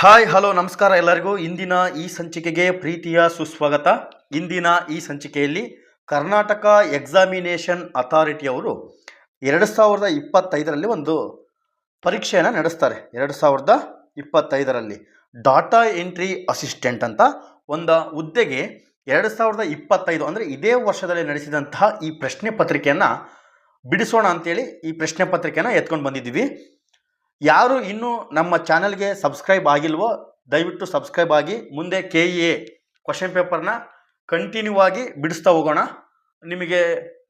Hi hello ನಮಸ್ಕಾರ ಎಲ್ಲರಿಗೂ. ಇಂದಿನ ಈ ಸಂಚಿಕೆಗೆ ಪ್ರೀತಿಯ ಸುಸ್ವಾಗತ. ಇಂದಿನ ಈ ಸಂಚಿಕೆಯಲ್ಲಿ ಕರ್ನಾಟಕ ಎಕ್ಸಾಮಿನೇಷನ್ ಅಥಾರಿಟಿಯವರು 2025ರಲ್ಲಿ ಒಂದು ಪರೀಕ್ಷೆಯನ್ನು ನಡೆಸ್ತಾರೆ. 2025ರಲ್ಲಿ ಡಾಟಾ ಎಂಟ್ರಿ ಅಸಿಸ್ಟೆಂಟ್ ಅಂತ ಒಂದು ಹುದ್ದೆಗೆ 2025 ಅಂದರೆ ಇದೇ ವರ್ಷದಲ್ಲಿ ನಡೆಸಿದಂತಹ ಈ ಪ್ರಶ್ನೆ ಪತ್ರಿಕೆಯನ್ನು ಬಿಡಿಸೋಣ ಅಂತೇಳಿ ಈ ಪ್ರಶ್ನೆ ಪತ್ರಿಕೆಯನ್ನು ಎತ್ಕೊಂಡು ಬಂದಿದ್ದೀವಿ. ಯಾರು ಇನ್ನೂ ನಮ್ಮ ಚಾನಲ್ಗೆ ಸಬ್ಸ್ಕ್ರೈಬ್ ಆಗಿಲ್ವೋ ದಯವಿಟ್ಟು ಸಬ್ಸ್ಕ್ರೈಬ್ ಆಗಿ. ಮುಂದೆ KEA ಕ್ವಶನ್ ಪೇಪರ್ನ ಕಂಟಿನ್ಯೂ ಆಗಿ ಬಿಡಿಸ್ತಾ ಹೋಗೋಣ. ನಿಮಗೆ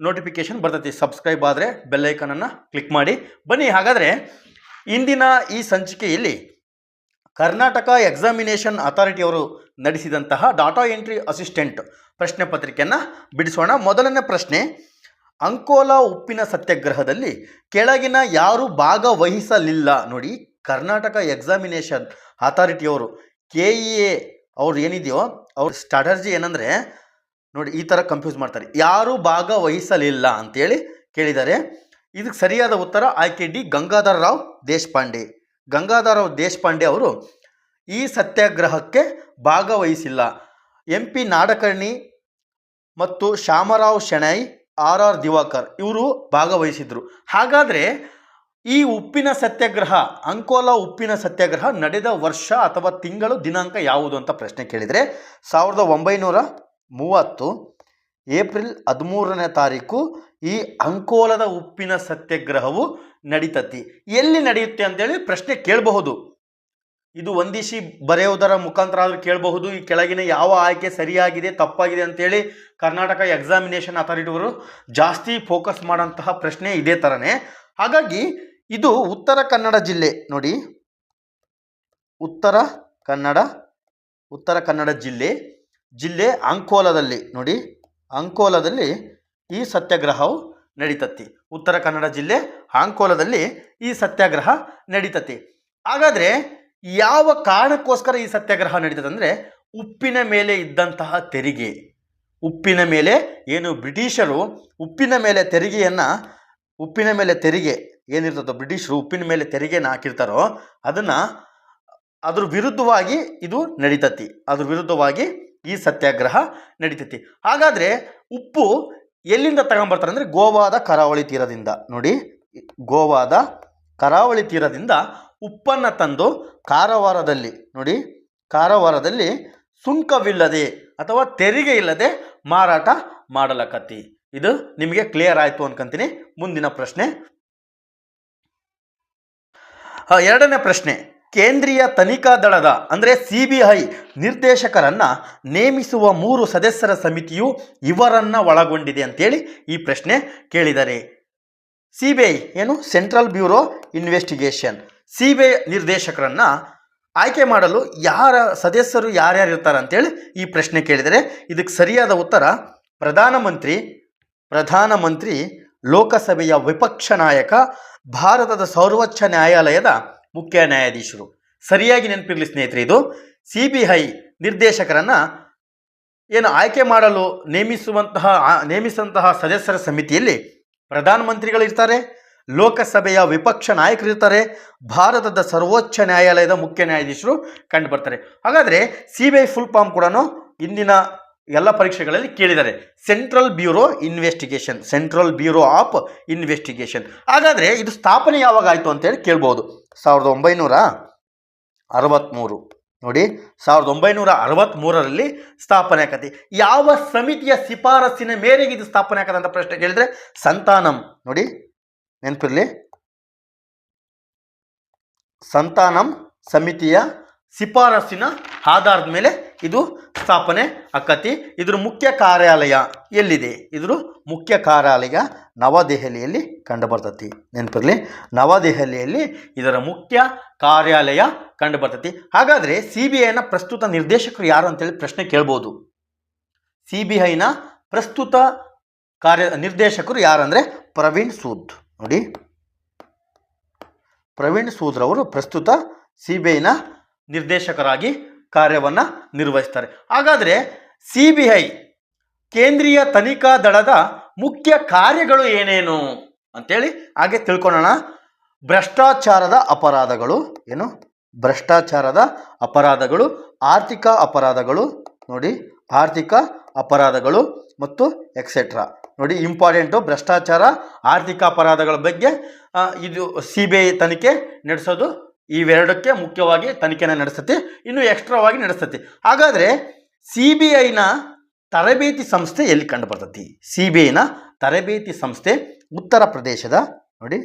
ನೋಟಿಫಿಕೇಶನ್ ಬರ್ತೈತಿ. ಸಬ್ಸ್ಕ್ರೈಬ್ ಆದರೆ ಬೆಲ್ಲೈಕನನ್ನು ಕ್ಲಿಕ್ ಮಾಡಿ. ಬನ್ನಿ ಹಾಗಾದರೆ ಇಂದಿನ ಈ ಸಂಚಿಕೆಯಲ್ಲಿ ಕರ್ನಾಟಕ ಎಕ್ಸಾಮಿನೇಷನ್ ಅಥಾರಿಟಿಯವರು ನಡೆಸಿದಂತಹ ಡಾಟಾ ಎಂಟ್ರಿ ಅಸಿಸ್ಟೆಂಟ್ ಪ್ರಶ್ನೆ ಪತ್ರಿಕೆಯನ್ನು ಬಿಡಿಸೋಣ. ಮೊದಲನೇ ಪ್ರಶ್ನೆ, ಅಂಕೋಲಾ ಉಪ್ಪಿನ ಸತ್ಯಾಗ್ರಹದಲ್ಲಿ ಕೆಳಗಿನ ಯಾರು ಭಾಗವಹಿಸಲಿಲ್ಲ? ನೋಡಿ, ಕರ್ನಾಟಕ ಎಕ್ಸಾಮಿನೇಷನ್ ಅಥಾರಿಟಿಯವರು KEA ಅವ್ರು ಏನಿದೆಯೋ ಅವ್ರ ಸ್ಟ್ರಾಟರ್ಜಿ ಏನಂದರೆ ನೋಡಿ ಈ ಥರ ಕನ್ಫ್ಯೂಸ್ ಮಾಡ್ತಾರೆ. ಯಾರು ಭಾಗವಹಿಸಲಿಲ್ಲ ಅಂತೇಳಿ ಕೇಳಿದ್ದಾರೆ. ಇದಕ್ಕೆ ಸರಿಯಾದ ಉತ್ತರ ಆಯ್ಕೆ ಡಿ, ಗಂಗಾಧರ ರಾವ್ ದೇಶಪಾಂಡೆ. ಗಂಗಾಧರ ರಾವ್ ದೇಶಪಾಂಡೆ ಅವರು ಈ ಸತ್ಯಾಗ್ರಹಕ್ಕೆ ಭಾಗವಹಿಸಿಲ್ಲ. MP ನಾಡಕರ್ಣಿ ಮತ್ತು ಶ್ಯಾಮರಾವ್ ಶೆಣೈ, RR ದಿವಾಕರ್ ಇವರು ಭಾಗವಹಿಸಿದ್ರು. ಹಾಗಾದರೆ ಈ ಉಪ್ಪಿನ ಸತ್ಯಾಗ್ರಹ, ಅಂಕೋಲಾ ಉಪ್ಪಿನ ಸತ್ಯಾಗ್ರಹ ನಡೆದ ವರ್ಷ ಅಥವಾ ತಿಂಗಳು ದಿನಾಂಕ ಯಾವುದು ಅಂತ ಪ್ರಶ್ನೆ ಕೇಳಿದರೆ 1930 ಏಪ್ರಿಲ್ 13ನೇ ತಾರೀಕು ಈ ಅಂಕೋಲದ ಉಪ್ಪಿನ ಸತ್ಯಾಗ್ರಹವು ನಡೀತತಿ. ಎಲ್ಲಿ ನಡೆಯುತ್ತೆ ಅಂತೇಳಿ ಪ್ರಶ್ನೆ ಕೇಳಬಹುದು. ಇದು ಹೊಂದಿಸಿ ಬರೆಯುವುದರ ಮುಖಾಂತರ ಆದರೂ ಕೇಳಬಹುದು. ಈ ಕೆಳಗಿನ ಯಾವ ಆಯ್ಕೆ ಸರಿಯಾಗಿದೆ ತಪ್ಪಾಗಿದೆ ಅಂತೇಳಿ ಕರ್ನಾಟಕ ಎಕ್ಸಾಮಿನೇಷನ್ ಅಥಾರಿಟಿಯವರು ಜಾಸ್ತಿ ಫೋಕಸ್ ಮಾಡೋಂತಹ ಪ್ರಶ್ನೆ ಇದೇ ಥರನೇ. ಹಾಗಾಗಿ ಇದು ಉತ್ತರ ಕನ್ನಡ ಜಿಲ್ಲೆ. ನೋಡಿ, ಉತ್ತರ ಕನ್ನಡ ಜಿಲ್ಲೆ ಅಂಕೋಲಾದಲ್ಲಿ. ನೋಡಿ, ಅಂಕೋಲಾದಲ್ಲಿ ಈ ಸತ್ಯಾಗ್ರಹವು ನಡೀತತಿ. ಉತ್ತರ ಕನ್ನಡ ಜಿಲ್ಲೆ ಅಂಕೋಲಾದಲ್ಲಿ ಈ ಸತ್ಯಾಗ್ರಹ ನಡೀತತಿ. ಹಾಗಾದರೆ ಯಾವ ಕಾರಣಕ್ಕೋಸ್ಕರ ಈ ಸತ್ಯಾಗ್ರಹ ನಡೀತದೆ ಅಂದರೆ ಉಪ್ಪಿನ ಮೇಲೆ ಇದ್ದಂತಹ ತೆರಿಗೆ, ಉಪ್ಪಿನ ಮೇಲೆ ಏನು ಬ್ರಿಟಿಷರು ಉಪ್ಪಿನ ಮೇಲೆ ತೆರಿಗೆ ಏನಿರ್ತದೋ ಬ್ರಿಟಿಷರು ಉಪ್ಪಿನ ಮೇಲೆ ತೆರಿಗೆನ ಹಾಕಿರ್ತಾರೋ ಅದ್ರ ವಿರುದ್ಧವಾಗಿ ಇದು ನಡೀತತಿ. ಅದ್ರ ವಿರುದ್ಧವಾಗಿ ಈ ಸತ್ಯಾಗ್ರಹ ನಡೀತತಿ. ಹಾಗಾದರೆ ಉಪ್ಪು ಎಲ್ಲಿಂದ ತಗೊಂಬರ್ತಾರೆ ಅಂದರೆ ಗೋವಾದ ಕರಾವಳಿ ತೀರದಿಂದ. ನೋಡಿ, ಗೋವಾದ ಕರಾವಳಿ ತೀರದಿಂದ ಉಪ್ಪನ್ನು ತಂದು ಕಾರವಾರದಲ್ಲಿ ಸುಂಕವಿಲ್ಲದೆ ಅಥವಾ ತೆರಿಗೆ ಇಲ್ಲದೆ ಮಾರಾಟ ಮಾಡಲಕತ್ತಿ. ಇದು ನಿಮಗೆ ಕ್ಲಿಯರ್ ಆಯಿತು ಅನ್ಕೊಂತೀನಿ. ಮುಂದಿನ ಪ್ರಶ್ನೆ, ಎರಡನೇ ಪ್ರಶ್ನೆ, ಕೇಂದ್ರೀಯ ತನಿಖಾ ದಳದ ಅಂದರೆ CBI ನಿರ್ದೇಶಕರನ್ನು ನೇಮಿಸುವ 3 ಸದಸ್ಯರ ಸಮಿತಿಯು ಇವರನ್ನು ಒಳಗೊಂಡಿದೆ ಅಂತೇಳಿ ಈ ಪ್ರಶ್ನೆ ಕೇಳಿದ್ದಾರೆ. CBI ಏನು? Central bureau investigation. CBI ನಿರ್ದೇಶಕರನ್ನು ಆಯ್ಕೆ ಮಾಡಲು ಸದಸ್ಯರು ಯಾರ್ಯಾರು ಇರ್ತಾರೆ ಅಂತೇಳಿ ಈ ಪ್ರಶ್ನೆ ಕೇಳಿದರೆ ಇದಕ್ಕೆ ಸರಿಯಾದ ಉತ್ತರ ಪ್ರಧಾನಮಂತ್ರಿ, ಲೋಕಸಭೆಯ ವಿಪಕ್ಷ ನಾಯಕ, ಭಾರತದ ಸರ್ವೋಚ್ಚ ನ್ಯಾಯಾಲಯದ ಮುಖ್ಯ ನ್ಯಾಯಾಧೀಶರು. ಸರಿಯಾಗಿ ನೆನಪಿರಲಿ ಸ್ನೇಹಿತರೆ, ಇದು CBI ನಿರ್ದೇಶಕರನ್ನು ಏನು ಆಯ್ಕೆ ಮಾಡಲು ನೇಮಿಸುವಂತಹ ಸದಸ್ಯರ ಸಮಿತಿಯಲ್ಲಿ ಪ್ರಧಾನಮಂತ್ರಿಗಳಿರ್ತಾರೆ, ಲೋಕಸಭೆಯ ವಿಪಕ್ಷ ನಾಯಕರಿರ್ತಾರೆ, ಭಾರತದ ಸರ್ವೋಚ್ಚ ನ್ಯಾಯಾಲಯದ ಮುಖ್ಯ ನ್ಯಾಯಾಧೀಶರು ಕಂಡು ಬರ್ತಾರೆ. ಹಾಗಾದರೆ CBI ಫುಲ್ ಫಾರ್ಮ್ ಕೂಡ ಇಂದಿನ ಎಲ್ಲ ಪರೀಕ್ಷೆಗಳಲ್ಲಿ ಕೇಳಿದ್ದಾರೆ. Central bureau of investigation. ಹಾಗಾದರೆ ಇದು ಸ್ಥಾಪನೆ ಯಾವಾಗ ಆಯಿತು ಅಂತೇಳಿ ಕೇಳ್ಬೋದು. 1963. ನೋಡಿ, 1963ರಲ್ಲಿ ಸ್ಥಾಪನೆ ಆಕತಿ. ಯಾವ ಸಮಿತಿಯ ಶಿಫಾರಸ್ಸಿನ ಮೇರೆಗೆ ಇದು ಸ್ಥಾಪನೆ ಆಕತ್ತೆ ಅಂತ ಪ್ರಶ್ನೆ ಕೇಳಿದರೆ ಸಂತಾನಂ. ನೋಡಿ, ನೆನಪಿರಲಿ, ಸಂತಾನಂ ಸಮಿತಿಯ ಶಿಫಾರಸ್ಸಿನ ಆಧಾರದ ಮೇಲೆ ಇದು ಸ್ಥಾಪನೆ ಆಕತಿ. ಇದ್ರ ಮುಖ್ಯ ಕಾರ್ಯಾಲಯ ಎಲ್ಲಿದೆ? ಇದ್ರ ಮುಖ್ಯ ಕಾರ್ಯಾಲಯ ನವದೆಹಲಿಯಲ್ಲಿ ಕಂಡು ಬರ್ತತಿ. ನೆನಪಿರಲಿ, ನವದೆಹಲಿಯಲ್ಲಿ ಇದರ ಮುಖ್ಯ ಕಾರ್ಯಾಲಯ ಕಂಡು ಬರ್ತತಿ. ಹಾಗಾದರೆ CBIನ ಪ್ರಸ್ತುತ ನಿರ್ದೇಶಕರು ಯಾರು ಅಂತೇಳಿ ಪ್ರಶ್ನೆ ಕೇಳ್ಬೋದು. CBIನ ಪ್ರಸ್ತುತ ನಿರ್ದೇಶಕರು ಯಾರಂದರೆ ಪ್ರವೀಣ್ ಸೂದ್. ನೋಡಿ, ಪ್ರವೀಣ್ ಸೂದ್ರವರು ಪ್ರಸ್ತುತ CBIನ ನಿರ್ದೇಶಕರಾಗಿ ಕಾರ್ಯವನ್ನು ನಿರ್ವಹಿಸ್ತಾರೆ. ಹಾಗಾದರೆ CBI ಕೇಂದ್ರೀಯ ತನಿಖಾ ದಳದ ಮುಖ್ಯ ಕಾರ್ಯಗಳು ಏನೇನು ಅಂತೇಳಿ ಹಾಗೆ ತಿಳ್ಕೊಳ್ಳೋಣ. ಭ್ರಷ್ಟಾಚಾರದ ಅಪರಾಧಗಳು ಏನು? ಭ್ರಷ್ಟಾಚಾರದ ಅಪರಾಧಗಳು, ಆರ್ಥಿಕ ಅಪರಾಧಗಳು ನೋಡಿ, ಆರ್ಥಿಕ ಅಪರಾಧಗಳು ಮತ್ತು ಎಕ್ಸೆಟ್ರಾ ನೋಡಿ. ಇಂಪಾರ್ಟೆಂಟು, ಭ್ರಷ್ಟಾಚಾರ, ಆರ್ಥಿಕ ಅಪರಾಧಗಳ ಬಗ್ಗೆ ಇದು CBI ತನಿಖೆ ನಡೆಸೋದು. ಇವೆರಡಕ್ಕೆ ಮುಖ್ಯವಾಗಿ ತನಿಖೆನ ನಡೆಸುತ್ತೆ, ಇನ್ನು ಎಕ್ಸ್ಟ್ರಾವಾಗಿ ನಡೆಸ್ತೈತಿ. ಹಾಗಾದರೆ CBIನ ತರಬೇತಿ ಸಂಸ್ಥೆ ಎಲ್ಲಿ ಕಂಡು ಬರ್ತೈತಿ? CBIನ ತರಬೇತಿ ಸಂಸ್ಥೆ ಉತ್ತರ ಪ್ರದೇಶದ ನೋಡಿ,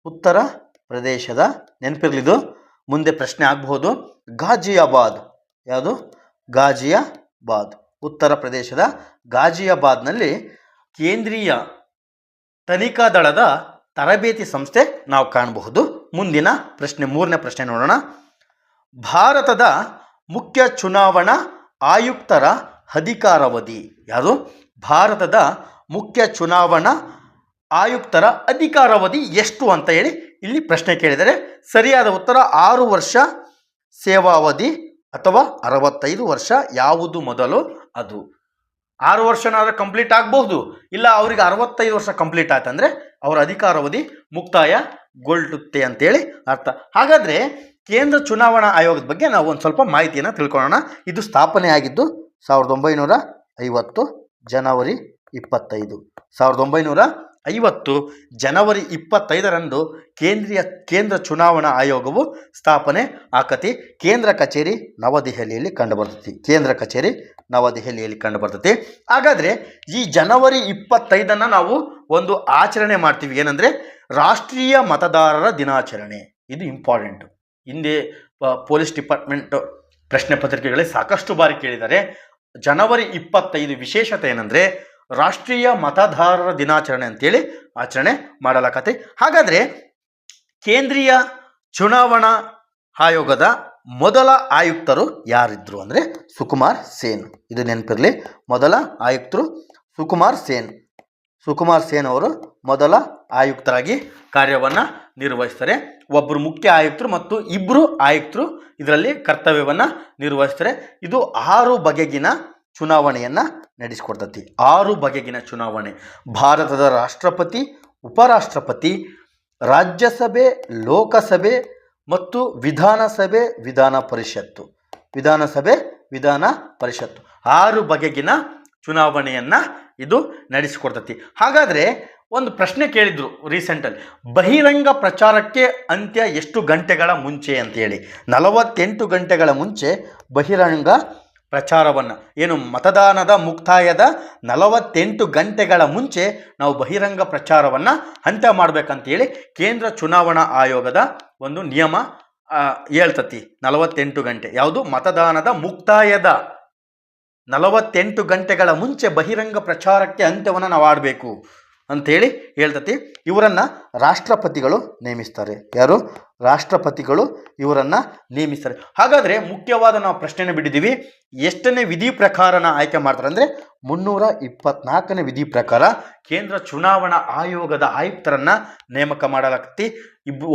ಉತ್ತರ ಪ್ರದೇಶದ, ನೆನಪಿರ್ಲಿದು, ಮುಂದೆ ಪ್ರಶ್ನೆ ಆಗಬಹುದು. ಗಾಜಿಯಾಬಾದ್, ಯಾವುದು? ಗಾಜಿಯಾಬಾದ್, ಉತ್ತರ ಪ್ರದೇಶದ ಗಾಜಿಯಾಬಾದ್ನಲ್ಲಿ ಕೇಂದ್ರೀಯ ತನಿಖಾ ದಳದ ತರಬೇತಿ ಸಂಸ್ಥೆ ನಾವು ಕಾಣಬಹುದು. ಮುಂದಿನ ಪ್ರಶ್ನೆ, ಮೂರನೇ ಪ್ರಶ್ನೆ ನೋಡೋಣ. ಭಾರತದ ಮುಖ್ಯ ಚುನಾವಣಾ ಆಯುಕ್ತರ ಅಧಿಕಾರಾವಧಿ ಯಾವುದು? ಭಾರತದ ಮುಖ್ಯ ಚುನಾವಣಾ ಆಯುಕ್ತರ ಅಧಿಕಾರಾವಧಿ ಎಷ್ಟು ಅಂತ ಹೇಳಿ ಇಲ್ಲಿ ಪ್ರಶ್ನೆ ಕೇಳಿದರೆ ಸರಿಯಾದ ಉತ್ತರ 6 ವರ್ಷ ಸೇವಾವಧಿ ಅಥವಾ 65 ವರ್ಷ. ಯಾವುದು ಮೊದಲು? ಅದು 6 ವರ್ಷನಾದರೂ ಕಂಪ್ಲೀಟ್ ಆಗಬಹುದು, ಇಲ್ಲ ಅವರಿಗೆ 65 ವರ್ಷ ಕಂಪ್ಲೀಟ್ ಆಯ್ತಂದರೆ ಅವರ ಅಧಿಕಾರಾವಧಿ ಮುಕ್ತಾಯಗೊಳ್ಳುತ್ತೆ ಅಂತೇಳಿ ಅರ್ಥ. ಹಾಗಾದರೆ ಕೇಂದ್ರ ಚುನಾವಣಾ ಆಯೋಗದ ಬಗ್ಗೆ ನಾವು ಒಂದು ಸ್ವಲ್ಪ ಮಾಹಿತಿಯನ್ನು ತಿಳ್ಕೊಳ್ಳೋಣ. ಇದು ಸ್ಥಾಪನೆ ಆಗಿದ್ದು 1950 ಜನವರಿ 25. 1950 ಜನವರಿ 25ರಂದು ಕೇಂದ್ರ ಚುನಾವಣಾ ಆಯೋಗವು ಸ್ಥಾಪನೆ ಆಕತಿ. ಕೇಂದ್ರ ಕಚೇರಿ ನವದೆಹಲಿಯಲ್ಲಿ ಕಂಡುಬರ್ತೈತಿ. ಕೇಂದ್ರ ಕಚೇರಿ ನವದೆಹಲಿಯಲ್ಲಿ ಕಂಡುಬರ್ತೈತಿ. ಹಾಗಾದರೆ ಈ ಜನವರಿ 25 ನಾವು ಒಂದು ಆಚರಣೆ ಮಾಡ್ತೀವಿ, ಏನಂದರೆ ರಾಷ್ಟ್ರೀಯ ಮತದಾರರ ದಿನಾಚರಣೆ. ಇದು ಇಂಪಾರ್ಟೆಂಟು. ಹಿಂದೆ ಪೊಲೀಸ್ ಡಿಪಾರ್ಟ್ಮೆಂಟ್ ಪ್ರಶ್ನೆ ಪತ್ರಿಕೆಗಳಲ್ಲಿ ಸಾಕಷ್ಟು ಬಾರಿ ಕೇಳಿದ್ದಾರೆ. ಜನವರಿ 25 ವಿಶೇಷತೆ ಏನಂದರೆ ರಾಷ್ಟ್ರೀಯ ಮತದಾರರ ದಿನಾಚರಣೆ ಅಂತೇಳಿ ಆಚರಣೆ ಮಾಡಲಾಕತ್ತೆ. ಹಾಗಾದರೆ ಕೇಂದ್ರೀಯ ಚುನಾವಣಾ ಆಯೋಗದ ಮೊದಲ ಆಯುಕ್ತರು ಯಾರಿದ್ರು ಅಂದರೆ ಸುಕುಮಾರ್ ಸೇನ್. ಇದು ನೆನಪಿರಲಿ, ಮೊದಲ ಆಯುಕ್ತರು ಸುಕುಮಾರ್ ಸೇನ್. ಸುಕುಮಾರ್ ಸೇನ್ ಅವರು ಮೊದಲ ಆಯುಕ್ತರಾಗಿ ಕಾರ್ಯವನ್ನು ನಿರ್ವಹಿಸ್ತಾರೆ. ಒಬ್ಬರು ಮುಖ್ಯ ಆಯುಕ್ತರು ಮತ್ತು ಇಬ್ಬರು ಆಯುಕ್ತರು ಇದರಲ್ಲಿ ಕರ್ತವ್ಯವನ್ನು ನಿರ್ವಹಿಸ್ತಾರೆ. ಇದು 6 ಬಗೆಗಿನ ಚುನಾವಣೆಯನ್ನು ನಡೆಸಿಕೊಡ್ತೈತಿ. 6 ಬಗೆಗಿನ ಚುನಾವಣೆ: ಭಾರತದ ರಾಷ್ಟ್ರಪತಿ, ಉಪರಾಷ್ಟ್ರಪತಿ, ರಾಜ್ಯಸಭೆ, ಲೋಕಸಭೆ ಮತ್ತು ವಿಧಾನಸಭೆ, ವಿಧಾನ ಪರಿಷತ್ತು. ವಿಧಾನಸಭೆ, ವಿಧಾನ ಪರಿಷತ್ತು 6 ಬಗೆಗಿನ ಚುನಾವಣೆಯನ್ನು ಇದು ನಡೆಸಿಕೊಡ್ತೈತಿ. ಹಾಗಾದರೆ ಒಂದು ಪ್ರಶ್ನೆ ಕೇಳಿದ್ರು ರೀಸೆಂಟಲ್ಲಿ, ಬಹಿರಂಗ ಪ್ರಚಾರಕ್ಕೆ ಅಂತ್ಯ ಎಷ್ಟು ಗಂಟೆಗಳ ಮುಂಚೆ ಅಂತೇಳಿ. 48 ಗಂಟೆಗಳ ಮುಂಚೆ ಬಹಿರಂಗ ಪ್ರಚಾರವನ್ನು, ಏನು ಮತದಾನದ ಮುಕ್ತಾಯದ 48 ಗಂಟೆಗಳ ಮುಂಚೆ ನಾವು ಬಹಿರಂಗ ಪ್ರಚಾರವನ್ನು ಅಂತ್ಯ ಮಾಡಬೇಕಂತೇಳಿ ಕೇಂದ್ರ ಚುನಾವಣಾ ಆಯೋಗದ ಒಂದು ನಿಯಮ ಹೇಳ್ತತಿ. 48 ಗಂಟೆ ಯಾವುದು? ಮತದಾನದ ಮುಕ್ತಾಯದ 48 ಗಂಟೆಗಳ ಮುಂಚೆ ಬಹಿರಂಗ ಪ್ರಚಾರಕ್ಕೆ ಅಂತ್ಯವನ್ನು ನಾವು ಆಡಬೇಕು ಅಂಥೇಳಿ ಹೇಳ್ತತಿ. ಇವರನ್ನು ರಾಷ್ಟ್ರಪತಿಗಳು ನೇಮಿಸ್ತಾರೆ. ಯಾರು? ರಾಷ್ಟ್ರಪತಿಗಳು ಇವರನ್ನು ನೇಮಿಸ್ತಾರೆ. ಹಾಗಾದರೆ ಮುಖ್ಯವಾದ ನಾವು ಪ್ರಶ್ನೆನ ಬಿಟ್ಟಿದ್ದೀವಿ, ಎಷ್ಟನೇ ವಿಧಿ ಪ್ರಕಾರನ ಆಯ್ಕೆ ಮಾಡ್ತಾರೆ ಅಂದರೆ 324ನೇ ವಿಧಿ ಪ್ರಕಾರ ಕೇಂದ್ರ ಚುನಾವಣಾ ಆಯೋಗದ ಆಯುಕ್ತರನ್ನು ನೇಮಕ ಮಾಡಲಾಗ್ತಿ.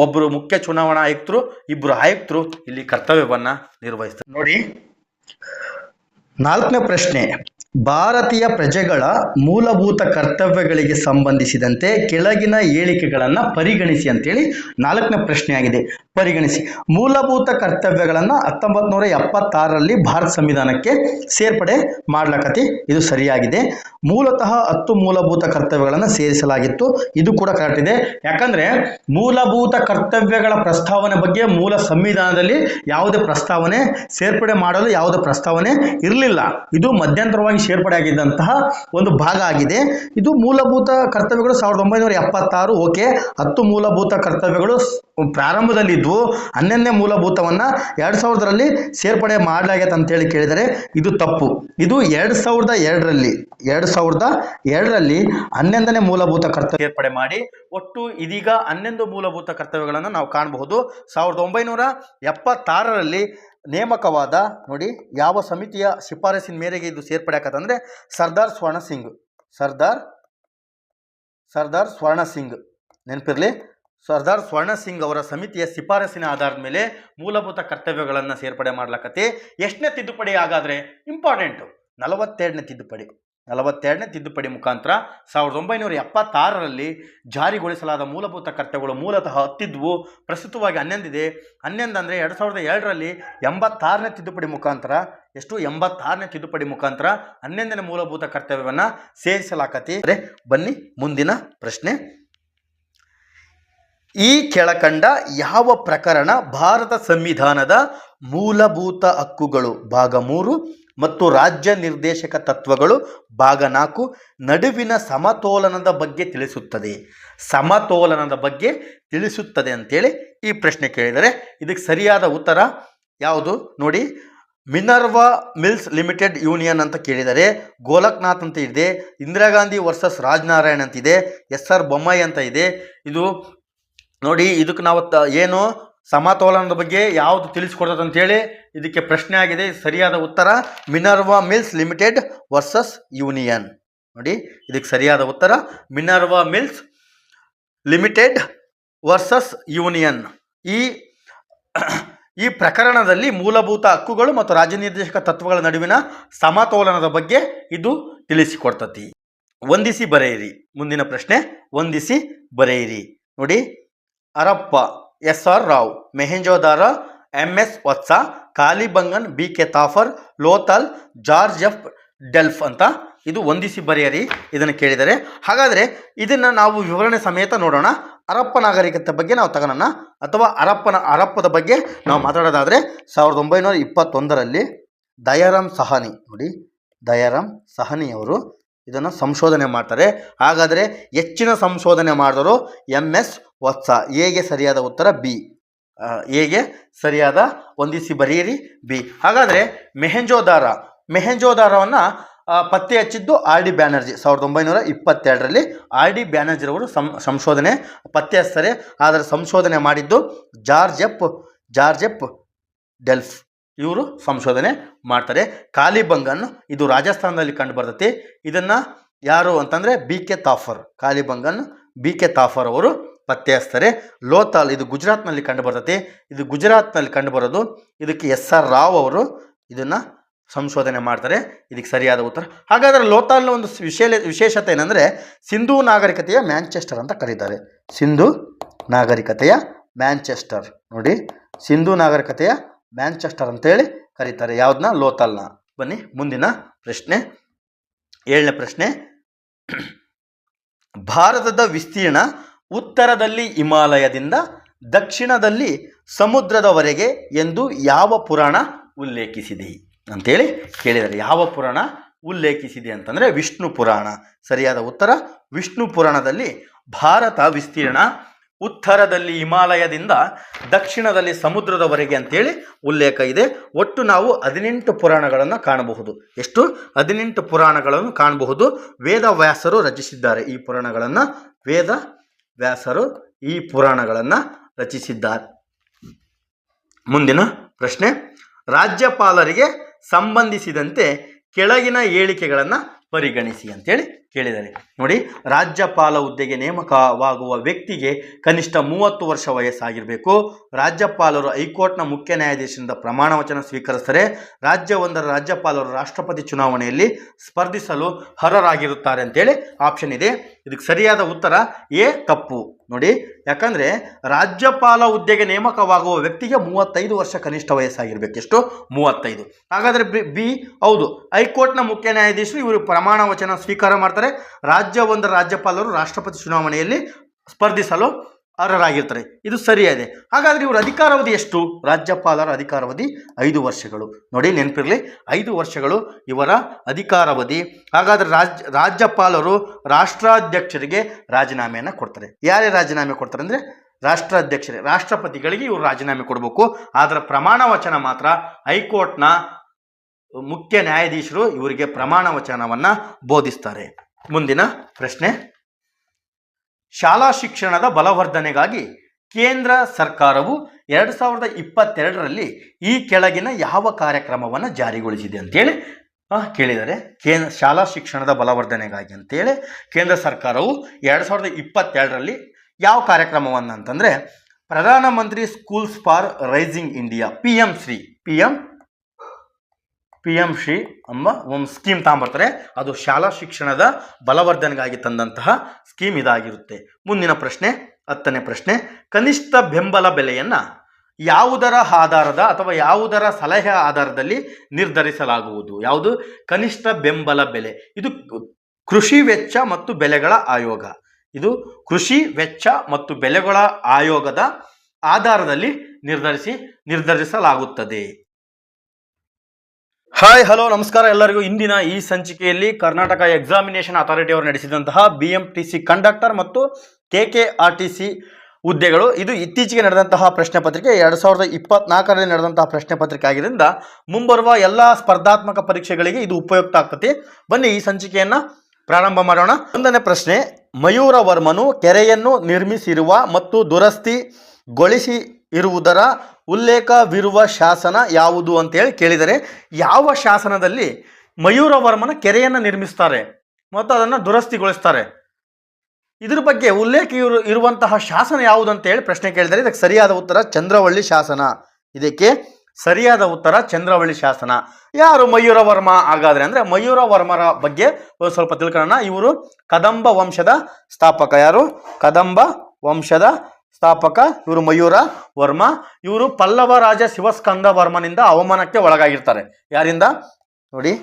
ಒಬ್ಬರು ಮುಖ್ಯ ಚುನಾವಣಾ ಆಯುಕ್ತರು, ಇಬ್ಬರು ಆಯುಕ್ತರು ಇಲ್ಲಿ ಕರ್ತವ್ಯವನ್ನು ನಿರ್ವಹಿಸ್ತಾರೆ. ನೋಡಿ 4ನೇ ಪ್ರಶ್ನೆ, ಭಾರತೀಯ ಪ್ರಜೆಗಳ ಮೂಲಭೂತ ಕರ್ತವ್ಯಗಳಿಗೆ ಸಂಬಂಧಿಸಿದಂತೆ ಕೆಳಗಿನ ಹೇಳಿಕೆಗಳನ್ನು ಪರಿಗಣಿಸಿ ಅಂತೇಳಿ 4ನೇ ಪ್ರಶ್ನೆಯಾಗಿದೆ. ಪರಿಗಣಿಸಿ. ಮೂಲಭೂತ ಕರ್ತವ್ಯಗಳನ್ನು 1976ರಲ್ಲಿ ಭಾರತ ಸಂವಿಧಾನಕ್ಕೆ ಸೇರ್ಪಡೆ ಮಾಡ್ಲಕತಿ. ಇದು ಸರಿಯಾಗಿದೆ. ಮೂಲತಃ 10 ಮೂಲಭೂತ ಕರ್ತವ್ಯಗಳನ್ನು ಸೇರಿಸಲಾಗಿತ್ತು. ಇದು ಕೂಡ ಕರೆಕ್ಟ್ ಇದೆ. ಯಾಕಂದರೆ ಮೂಲಭೂತ ಕರ್ತವ್ಯಗಳ ಪ್ರಸ್ತಾವನೆ ಬಗ್ಗೆ ಮೂಲ ಸಂವಿಧಾನದಲ್ಲಿ ಯಾವುದೇ ಪ್ರಸ್ತಾವನೆ, ಸೇರ್ಪಡೆ ಮಾಡಲು ಯಾವುದೇ ಪ್ರಸ್ತಾವನೆ ಇರಲಿಲ್ಲ. ಇದು ಮಧ್ಯಂತರವಾಗಿ ಸೇರ್ಪಡೆ ಆಗಿದ್ದಂತಹ ಒಂದು ಭಾಗ ಆಗಿದೆ. ಇದು ಮೂಲಭೂತ ಕರ್ತವ್ಯಗಳು 1976. ಓಕೆ, 10 ಮೂಲಭೂತ ಕರ್ತವ್ಯಗಳು ಪ್ರಾರಂಭದಲ್ಲಿದ್ವು. 11ನೇ ಮೂಲಭೂತವನ್ನು 2000ರಲ್ಲಿ ಸೇರ್ಪಡೆ ಮಾಡಲಾಗೈತೆ ಅಂತೇಳಿ ಕೇಳಿದರೆ ಇದು ತಪ್ಪು. ಇದು 2002ರಲ್ಲಿ 11ನೇ ಮೂಲಭೂತ ಕರ್ತವ್ಯ ಸೇರ್ಪಡೆ ಮಾಡಿ ಒಟ್ಟು ಇದೀಗ 11 ಮೂಲಭೂತ ಕರ್ತವ್ಯಗಳನ್ನು ನಾವು ಕಾಣಬಹುದು. 1976ರಲ್ಲಿ ನೇಮಕವಾದ, ನೋಡಿ ಯಾವ ಸಮಿತಿಯ ಶಿಫಾರಸಿನ ಮೇರೆಗೆ ಇದು ಸೇರ್ಪಡೆ ಆಗತ್ತಂದರೆ ಸರ್ದಾರ್ ಸ್ವರ್ಣ ಸಿಂಗ್ ನೆನಪಿರಲಿ. ಸರ್ದಾರ್ ಸ್ವರ್ಣ ಸಿಂಗ್ ಅವರ ಸಮಿತಿಯ ಶಿಫಾರಸಿನ ಆಧಾರದ ಮೇಲೆ ಮೂಲಭೂತ ಕರ್ತವ್ಯಗಳನ್ನು ಸೇರ್ಪಡೆ ಮಾಡ್ಲಕತ್ತೆ. ಎಷ್ಟನೇ ತಿದ್ದುಪಡಿ? ಹಾಗಾದರೆ ಇಂಪಾರ್ಟೆಂಟು 42ನೇ ತಿದ್ದುಪಡಿ. 42ನೇ ತಿದ್ದುಪಡಿ ಮುಖಾಂತರ 1976ರಲ್ಲಿ ಜಾರಿಗೊಳಿಸಲಾದ ಮೂಲಭೂತ ಕರ್ತವ್ಯಗಳು ಮೂಲತಃ 10 ಇದ್ವು, ಪ್ರಸ್ತುತವಾಗಿ 11 ಇದೆ. 11 ಅಂದರೆ 2002ರಲ್ಲಿ 86ನೇ ತಿದ್ದುಪಡಿ ಮುಖಾಂತರ 86ನೇ ತಿದ್ದುಪಡಿ ಮುಖಾಂತರ 11ನೇ ಮೂಲಭೂತ ಕರ್ತವ್ಯವನ್ನು ಸೇರಿಸಲಾಕತಿ. ಬನ್ನಿ ಮುಂದಿನ ಪ್ರಶ್ನೆ. ಈ ಕೆಳಕಂಡ ಯಾವ ಪ್ರಕರಣ ಭಾರತ ಸಂವಿಧಾನದ ಮೂಲಭೂತ ಹಕ್ಕುಗಳು ಭಾಗ 3 ಮತ್ತು ರಾಜ್ಯ ನಿರ್ದೇಶಕ ತತ್ವಗಳು ಭಾಗ 4 ನಡುವಿನ ಸಮತೋಲನದ ಬಗ್ಗೆ ತಿಳಿಸುತ್ತದೆ? ಸಮತೋಲನದ ಬಗ್ಗೆ ತಿಳಿಸುತ್ತದೆ ಅಂತೇಳಿ ಈ ಪ್ರಶ್ನೆ ಕೇಳಿದರೆ ಇದಕ್ಕೆ ಸರಿಯಾದ ಉತ್ತರ ಯಾವುದು ನೋಡಿ. ಮಿನರ್ವಾ ಮಿಲ್ಸ್ ಲಿಮಿಟೆಡ್ ಯೂನಿಯನ್ ಅಂತ ಕೇಳಿದರೆ ಗೋಲಕ್ನಾಥ್ ಅಂತ ಇದೆ, ಇಂದಿರಾ ಗಾಂಧಿ ವರ್ಸಸ್ ರಾಜನಾರಾಯಣ್ ಅಂತಿದೆ, SR ಬೊಮ್ಮಾಯಿ ಅಂತ ಇದೆ. ಇದು ನೋಡಿ, ಇದಕ್ಕೆ ನಾವು ಏನು ಸಮತೋಲನದ ಬಗ್ಗೆ ಯಾವುದು ತಿಳಿಸ್ಕೊಡ್ತದೆ ಅಂತೇಳಿ ಇದಕ್ಕೆ ಪ್ರಶ್ನೆ ಆಗಿದೆ. ಸರಿಯಾದ ಉತ್ತರ Minerva Mills limited versus union. ನೋಡಿ, ಇದಕ್ಕೆ ಸರಿಯಾದ ಉತ್ತರ Minerva Mills limited versus union. ಈ ಪ್ರಕರಣದಲ್ಲಿ ಮೂಲಭೂತ ಹಕ್ಕುಗಳು ಮತ್ತು ರಾಜ್ಯ ನಿರ್ದೇಶಕ ತತ್ವಗಳ ನಡುವಿನ ಸಮತೋಲನದ ಬಗ್ಗೆ ಇದು ತಿಳಿಸಿಕೊಡ್ತತಿ. ಹೊಂದಿಸಿ ಬರೆಯಿರಿ. ಮುಂದಿನ ಪ್ರಶ್ನೆ, ಹೊಂದಿಸಿ ಬರೆಯಿರಿ. ನೋಡಿ, Harappa SR Rao, Mohenjo-daro MS Vats, Kalibangan BK Thapar, Lothal George F Dales ಅಂತ ಇದು ಹೊಂದಿಸಿ ಬರೆಯಿರಿ ಇದನ್ನು ಕೇಳಿದರೆ. ಹಾಗಾದರೆ ಇದನ್ನು ನಾವು ವಿವರಣೆ ಸಮೇತ ನೋಡೋಣ. ಹರಪ್ಪ ನಾಗರಿಕತೆ ಬಗ್ಗೆ ನಾವು ತಗೋಣ, ಅಥವಾ ಹರಪ್ಪದ ಬಗ್ಗೆ ನಾವು ಮಾತಾಡೋದಾದರೆ 1921ರಲ್ಲಿ ದಯಾರಾಮ್ ಸಹಾನಿ, ನೋಡಿ ದಯಾರಾಮ್ ಸಹಾನಿಯವರು ಇದನ್ನು ಸಂಶೋಧನೆ ಮಾಡ್ತಾರೆ. ಹಾಗಾದರೆ ಹೆಚ್ಚಿನ ಸಂಶೋಧನೆ ಮಾಡಿದವರು MS ವತ್ಸ. ಎಗೆ ಸರಿಯಾದ ಉತ್ತರ ಬಿ. ಎಗೆ ಸರಿಯಾದ ಹೊಂದಿಸಿ ಬರೆಯಿರಿ ಬಿ. ಹಾಗಾದರೆ ಮೆಹೆಂಜೋದಾರವನ್ನು ಪತ್ತೆ ಹಚ್ಚಿದ್ದು RD ಬ್ಯಾನರ್ಜಿ 1922ರಲ್ಲಿ RD ಬ್ಯಾನರ್ಜಿರವರು ಸಂಶೋಧನೆ ಪತ್ತೆ ಹಚ್ತಾರೆ. ಆದರೆ ಸಂಶೋಧನೆ ಮಾಡಿದ್ದು ಜಾರ್ಜ್ ಎಫ್ ಡೆಲ್ಫ್ ಇವರು ಸಂಶೋಧನೆ ಮಾಡ್ತಾರೆ. ಕಾಲಿಬಂಗನ್ ಇದು ರಾಜಸ್ಥಾನದಲ್ಲಿ ಕಂಡು ಬರ್ತೈತಿ. ಇದನ್ನು ಯಾರು ಅಂತಂದರೆ BK ತಾಫರ್, ಕಾಲಿಬಂಗನ್ BK ತಾಫರ್ ಅವರು ಪತ್ತೆ ಹಚ್ತಾರೆ. ಲೋಥಾಲ್ ಇದು ಗುಜರಾತ್ನಲ್ಲಿ ಕಂಡು ಬರ್ತೈತಿ. ಇದು ಗುಜರಾತ್ನಲ್ಲಿ ಕಂಡು ಬರೋದು. ಇದಕ್ಕೆ SR ರಾವ್ ಅವರು ಇದನ್ನು ಸಂಶೋಧನೆ ಮಾಡ್ತಾರೆ. ಇದಕ್ಕೆ ಸರಿಯಾದ ಉತ್ತರ. ಹಾಗಾದರೆ ಲೋಥಾಲ್ನ ಒಂದು ವಿಶೇಷತೆ ಏನಂದರೆ ಸಿಂಧೂ ನಾಗರಿಕತೆಯ ಮ್ಯಾಂಚೆಸ್ಟರ್ ಅಂತ ಕರೀತಾರೆ. ಸಿಂಧೂ ನಾಗರಿಕತೆಯ ಮ್ಯಾಂಚೆಸ್ಟರ್. ನೋಡಿ, ಸಿಂಧೂ ನಾಗರಿಕತೆಯ ಮ್ಯಾಂಚೆಸ್ಟರ್ ಅಂತೇಳಿ ಕರೀತಾರೆ. ಯಾವುದನ್ನ? ಲೋಥಾಲ್ನ. ಬನ್ನಿ ಮುಂದಿನ ಪ್ರಶ್ನೆ, 7ನೇ ಪ್ರಶ್ನೆ. ಭಾರತದ ವಿಸ್ತೀರ್ಣ ಉತ್ತರದಲ್ಲಿ ಹಿಮಾಲಯದಿಂದ ದಕ್ಷಿಣದಲ್ಲಿ ಸಮುದ್ರದವರೆಗೆ ಎಂದು ಯಾವ ಪುರಾಣ ಉಲ್ಲೇಖಿಸಿದೆ ಅಂತೇಳಿ ಕೇಳಿದರೆ, ಯಾವ ಪುರಾಣ ಉಲ್ಲೇಖಿಸಿದೆ ಅಂತಂದರೆ ವಿಷ್ಣು ಪುರಾಣ. ಸರಿಯಾದ ಉತ್ತರ ವಿಷ್ಣು ಪುರಾಣದಲ್ಲಿ ಭಾರತ ವಿಸ್ತೀರ್ಣ ಉತ್ತರದಲ್ಲಿ ಹಿಮಾಲಯದಿಂದ ದಕ್ಷಿಣದಲ್ಲಿ ಸಮುದ್ರದವರೆಗೆ ಅಂತೇಳಿ ಉಲ್ಲೇಖ ಇದೆ. ಒಟ್ಟು ನಾವು 18 ಪುರಾಣಗಳನ್ನು ಕಾಣಬಹುದು. ಎಷ್ಟು? 18 ಪುರಾಣಗಳನ್ನು ಕಾಣಬಹುದು. ವೇದವ್ಯಾಸರು ರಚಿಸಿದ್ದಾರೆ ಈ ಪುರಾಣಗಳನ್ನು. ವೇದವ್ಯಾಸರು ಈ ಪುರಾಣಗಳನ್ನು ರಚಿಸಿದ್ದಾರೆ. ಮುಂದಿನ ಪ್ರಶ್ನೆ, ರಾಜ್ಯಪಾಲರಿಗೆ ಸಂಬಂಧಿಸಿದಂತೆ ಕೆಳಗಿನ ಹೇಳಿಕೆಗಳನ್ನು ಪರಿಗಣಿಸಿ ಅಂತೇಳಿ ಕೇಳಿದ್ದಾರೆ. ನೋಡಿ, ರಾಜ್ಯಪಾಲ ಹುದ್ದೆಗೆ ನೇಮಕವಾಗುವ ವ್ಯಕ್ತಿಗೆ ಕನಿಷ್ಠ 30 ವರ್ಷ ವಯಸ್ಸಾಗಿರಬೇಕು. ರಾಜ್ಯಪಾಲರು ಹೈಕೋರ್ಟ್ನ ಮುಖ್ಯ ನ್ಯಾಯಾಧೀಶರಿಂದ ಪ್ರಮಾಣ ವಚನ ಸ್ವೀಕರಿಸ್ತಾರೆ. ರಾಜ್ಯವೊಂದರ ರಾಜ್ಯಪಾಲರು ರಾಷ್ಟ್ರಪತಿ ಚುನಾವಣೆಯಲ್ಲಿ ಸ್ಪರ್ಧಿಸಲು ಅರ್ಹರಾಗಿರುತ್ತಾರೆ ಅಂತೇಳಿ ಆಪ್ಷನ್ ಇದೆ. ಇದಕ್ಕೆ ಸರಿಯಾದ ಉತ್ತರ ಎ ತಪ್ಪು. ನೋಡಿ, ಯಾಕಂದರೆ ರಾಜ್ಯಪಾಲ ಹುದ್ದೆಗೆ ನೇಮಕವಾಗುವ ವ್ಯಕ್ತಿಗೆ 35 ವರ್ಷ ಕನಿಷ್ಠ ವಯಸ್ಸಾಗಿರ್ಬೇಕು. ಎಷ್ಟು? 35. ಹಾಗಾದರೆ ಬಿ ಹೌದು, ಹೈಕೋರ್ಟ್ನ ಮುಖ್ಯ ನ್ಯಾಯಾಧೀಶರು ಇವರು ಪ್ರಮಾಣ ವಚನ ಸ್ವೀಕಾರ ಮಾಡ್ತಾರೆ. ರಾಜ್ಯವೊಂದರ ರಾಜ್ಯಪಾಲರು ರಾಷ್ಟ್ರಪತಿ ಚುನಾವಣೆಯಲ್ಲಿ ಸ್ಪರ್ಧಿಸಲು ಅರ್ಹರಾಗಿರ್ತಾರೆ. ಇದು ಸರಿಯಾಗಿದೆ. ಹಾಗಾದರೆ ಇವರ ಅಧಿಕಾರಾವಧಿ ಎಷ್ಟು? ರಾಜ್ಯಪಾಲರ ಅಧಿಕಾರಾವಧಿ 5 ವರ್ಷಗಳು. ನೋಡಿ, ನೆನಪಿರಲಿ, 5 ವರ್ಷಗಳು ಇವರ ಅಧಿಕಾರಾವಧಿ. ಹಾಗಾದರೆ ರಾಜ್ಯಪಾಲರು ರಾಷ್ಟ್ರಾಧ್ಯಕ್ಷರಿಗೆ ರಾಜೀನಾಮೆಯನ್ನು ಕೊಡ್ತಾರೆ. ಯಾರೇ ರಾಜೀನಾಮೆ ಕೊಡ್ತಾರೆ ಅಂದರೆ ರಾಷ್ಟ್ರಾಧ್ಯಕ್ಷರೇ, ರಾಷ್ಟ್ರಪತಿಗಳಿಗೆ ಇವರು ರಾಜೀನಾಮೆ ಕೊಡಬೇಕು. ಆದರೆ ಪ್ರಮಾಣ ವಚನ ಮಾತ್ರ ಹೈಕೋರ್ಟ್ನ ಮುಖ್ಯ ನ್ಯಾಯಾಧೀಶರು ಇವರಿಗೆ ಪ್ರಮಾಣ ವಚನವನ್ನು ಬೋಧಿಸ್ತಾರೆ. ಮುಂದಿನ ಪ್ರಶ್ನೆ, ಶಾಲಾ ಶಿಕ್ಷಣದ ಬಲವರ್ಧನೆಗಾಗಿ ಕೇಂದ್ರ ಸರ್ಕಾರವು 2022ರಲ್ಲಿ ಈ ಕೆಳಗಿನ ಯಾವ ಕಾರ್ಯಕ್ರಮವನ್ನು ಜಾರಿಗೊಳಿಸಿದೆ ಅಂತೇಳಿ ಕೇಳಿದ್ದಾರೆ. ಶಾಲಾ ಶಿಕ್ಷಣದ ಬಲವರ್ಧನೆಗಾಗಿ ಅಂತೇಳಿ ಕೇಂದ್ರ ಸರ್ಕಾರವು 2022ರಲ್ಲಿ ಯಾವ ಕಾರ್ಯಕ್ರಮವನ್ನು ಅಂತಂದರೆ ಪ್ರಧಾನಮಂತ್ರಿ schools for rising India, PM PM Shri ಎಂಬ ಒಂದು ಸ್ಕೀಮ್ ತಗೊಂಬರ್ತಾರೆ. ಅದು ಶಾಲಾ ಶಿಕ್ಷಣದ ಬಲವರ್ಧನೆಗಾಗಿ ತಂದಂತಹ ಸ್ಕೀಮ್ ಇದಾಗಿರುತ್ತೆ. ಮುಂದಿನ ಪ್ರಶ್ನೆ 10ನೇ ಪ್ರಶ್ನೆ, ಕನಿಷ್ಠ ಬೆಂಬಲ ಬೆಲೆಯನ್ನು ಯಾವುದರ ಆಧಾರದ ಅಥವಾ ಯಾವುದರ ಸಲಹೆ ಆಧಾರದಲ್ಲಿ ನಿರ್ಧರಿಸಲಾಗುವುದು? ಯಾವುದು? ಕನಿಷ್ಠ ಬೆಂಬಲ ಬೆಲೆ. ಇದು ಕೃಷಿ ವೆಚ್ಚ ಮತ್ತು ಬೆಲೆಗಳ ಆಯೋಗ. ಇದು ಕೃಷಿ ವೆಚ್ಚ ಮತ್ತು ಬೆಲೆಗಳ ಆಯೋಗದ ಆಧಾರದಲ್ಲಿ ನಿರ್ಧರಿಸಲಾಗುತ್ತದೆ. ಹಾಯ್ ಹಲೋ ನಮಸ್ಕಾರ ಎಲ್ಲರಿಗೂ. ಇಂದಿನ ಈ ಸಂಚಿಕೆಯಲ್ಲಿ ಕರ್ನಾಟಕ ಎಕ್ಸಾಮಿನೇಷನ್ ಅಥಾರಿಟಿ ಅವರು ನಡೆಸಿದಂತಹ BMTC ಕಂಡಕ್ಟರ್ ಮತ್ತು KKRTC ಹುದ್ದೆಗಳು, ಇದು ಇತ್ತೀಚೆಗೆ ನಡೆದಂತಹ ಪ್ರಶ್ನೆ ಪತ್ರಿಕೆ 2024ರಲ್ಲಿ ನಡೆದಂತಹ ಪ್ರಶ್ನೆ ಪತ್ರಿಕೆ ಆಗಿದ್ದರಿಂದ ಮುಂಬರುವ ಎಲ್ಲ ಸ್ಪರ್ಧಾತ್ಮಕ ಪರೀಕ್ಷೆಗಳಿಗೆ ಇದು ಉಪಯುಕ್ತ ಆಗ್ತದೆ. ಬನ್ನಿ ಈ ಸಂಚಿಕೆಯನ್ನು ಪ್ರಾರಂಭ ಮಾಡೋಣ. 1ನೇ ಪ್ರಶ್ನೆ, ಮಯೂರ ವರ್ಮನು ಕೆರೆಯನ್ನು ನಿರ್ಮಿಸಿರುವ ಮತ್ತು ದುರಸ್ತಿಗೊಳಿಸಿ ಇರುವುದರ ಉಲ್ಲೇಖವಿರುವ ಶಾಸನ ಯಾವುದು ಅಂತೇಳಿ ಕೇಳಿದರೆ, ಯಾವ ಶಾಸನದಲ್ಲಿ ಮಯೂರ ವರ್ಮನ ಕೆರೆಯನ್ನು ನಿರ್ಮಿಸ್ತಾರೆ ಮತ್ತು ಅದನ್ನು ದುರಸ್ತಿಗೊಳಿಸ್ತಾರೆ, ಇದ್ರ ಬಗ್ಗೆ ಉಲ್ಲೇಖ ಇರುವಂತಹ ಶಾಸನ ಯಾವುದು ಅಂತೇಳಿ ಪ್ರಶ್ನೆ ಕೇಳಿದರೆ, ಇದಕ್ಕೆ ಸರಿಯಾದ ಉತ್ತರ ಚಂದ್ರವಳ್ಳಿ ಶಾಸನ. ಇದಕ್ಕೆ ಸರಿಯಾದ ಉತ್ತರ ಚಂದ್ರವಳ್ಳಿ ಶಾಸನ. ಯಾರು ಮಯೂರ ವರ್ಮ ಹಾಗಾದ್ರೆ ಅಂದರೆ, ಮಯೂರ ವರ್ಮರ ಬಗ್ಗೆ ಒಂದು ಸ್ವಲ್ಪ ತಿಳ್ಕೊಳ್ಳೋಣ. ಇವರು ಕದಂಬ ವಂಶದ ಸ್ಥಾಪಕ. ಯಾರು? ಕದಂಬ ವಂಶದ ಸ್ಥಾಪಕ ಇವರು ಮಯೂರ ವರ್ಮ. ಇವರು ಪಲ್ಲವ ರಾಜ ಶಿವಸ್ಕಂದ ವರ್ಮನಿಂದ ಅವಮಾನಕ್ಕೆ ಒಳಗಾಗಿರ್ತಾರೆ. ಯಾರಿಂದ ನೋಡಿ,